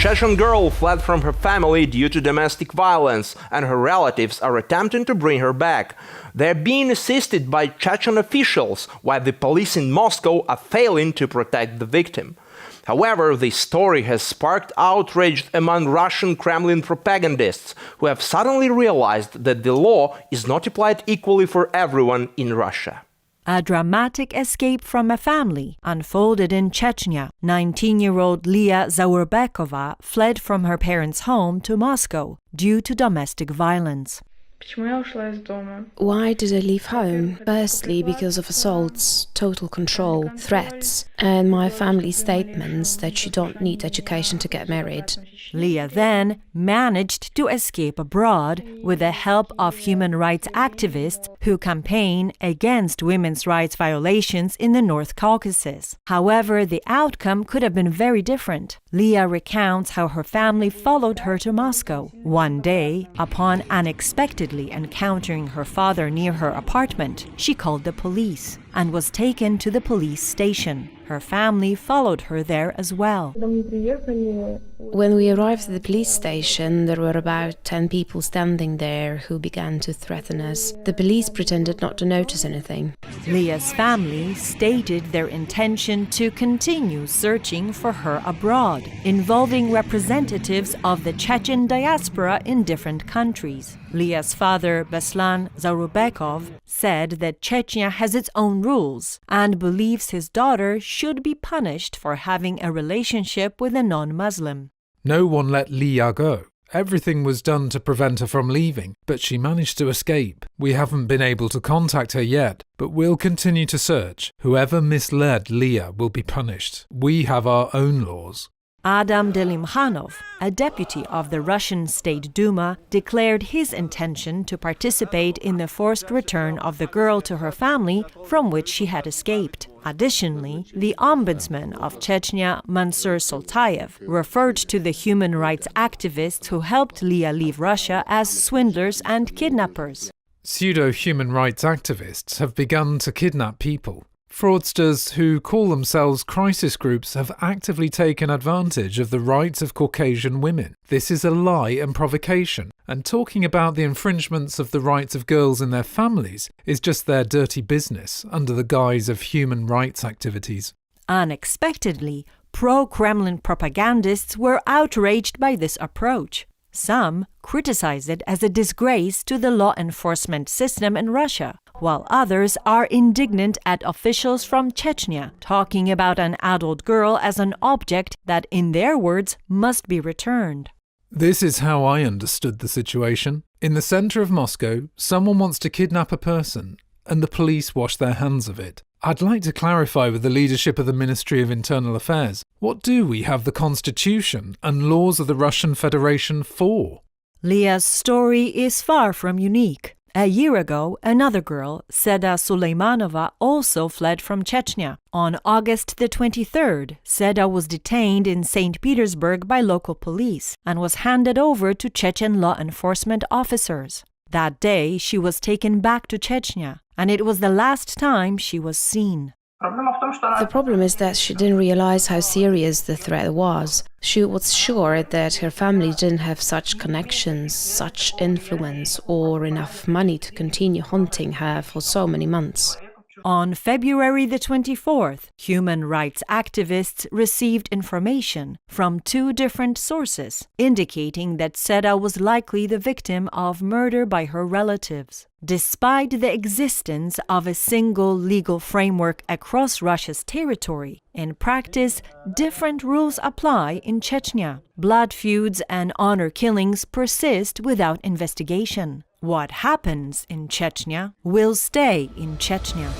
Chechen girl fled from her family due to domestic violence, and her relatives are attempting to bring her back. They're being assisted by Chechen officials, while the police in Moscow are failing to protect the victim. However, this story has sparked outrage among Russian Kremlin propagandists, who have suddenly realized that the law is not applied equally for everyone in Russia. A dramatic escape from a family unfolded in Chechnya. 19-year-old Leah Zaurbekova fled from her parents' home to Moscow due to domestic violence. Why did I leave home? Firstly, because of assaults, total control, threats, and my family's statements that you don't need education to get married. Leah then managed to escape abroad with the help of human rights activists who campaign against women's rights violations in the North Caucasus. However, the outcome could have been very different. Leah recounts how her family followed her to Moscow. One day, upon unexpectedly encountering her father near her apartment, she called the police and was taken to the police station. Her family followed her there as well. When we arrived at the police station, there were about 10 people standing there who began to threaten us. The police pretended not to notice anything. Leah's family stated their intention to continue searching for her abroad, involving representatives of the Chechen diaspora in different countries. Leah's father, Beslan Zaurbekov, said that Chechnya has its own rules and believes his daughter should be punished for having a relationship with a non-Muslim. No one let Leah go. Everything was done to prevent her from leaving, but she managed to escape. We haven't been able to contact her yet, but we'll continue to search. Whoever misled Leah will be punished. We have our own laws. Adam Delimkhanov, a deputy of the Russian State Duma, declared his intention to participate in the forced return of the girl to her family from which she had escaped. Additionally, the ombudsman of Chechnya, Mansur Soltayev, referred to the human rights activists who helped Leah leave Russia as swindlers and kidnappers. Pseudo-human rights activists have begun to kidnap people. Fraudsters who call themselves crisis groups have actively taken advantage of the rights of Caucasian women. This is a lie and provocation, and talking about the infringements of the rights of girls and their families is just their dirty business under the guise of human rights activities. Unexpectedly, pro-Kremlin propagandists were outraged by this approach. Some criticize it as a disgrace to the law enforcement system in Russia, while others are indignant at officials from Chechnya talking about an adult girl as an object that, in their words, must be returned. This is how I understood the situation. In the center of Moscow, someone wants to kidnap a person, and the police wash their hands of it. I'd like to clarify with the leadership of the Ministry of Internal Affairs, what do we have the Constitution and laws of the Russian Federation for? Leah's story is far from unique. A year ago, another girl, Seda Suleimanova, also fled from Chechnya. On August the 23rd, Seda was detained in St. Petersburg by local police and was handed over to Chechen law enforcement officers. That day, she was taken back to Chechnya, and it was the last time she was seen. The problem is that she didn't realize how serious the threat was. She was sure that her family didn't have such connections, such influence, or enough money to continue hunting her for so many months. On February the 24th, human rights activists received information from 2 different sources indicating that Seda was likely the victim of murder by her relatives. Despite the existence of a single legal framework across Russia's territory, in practice, different rules apply in Chechnya. Blood feuds and honor killings persist without investigation. What happens in Chechnya will stay in Chechnya.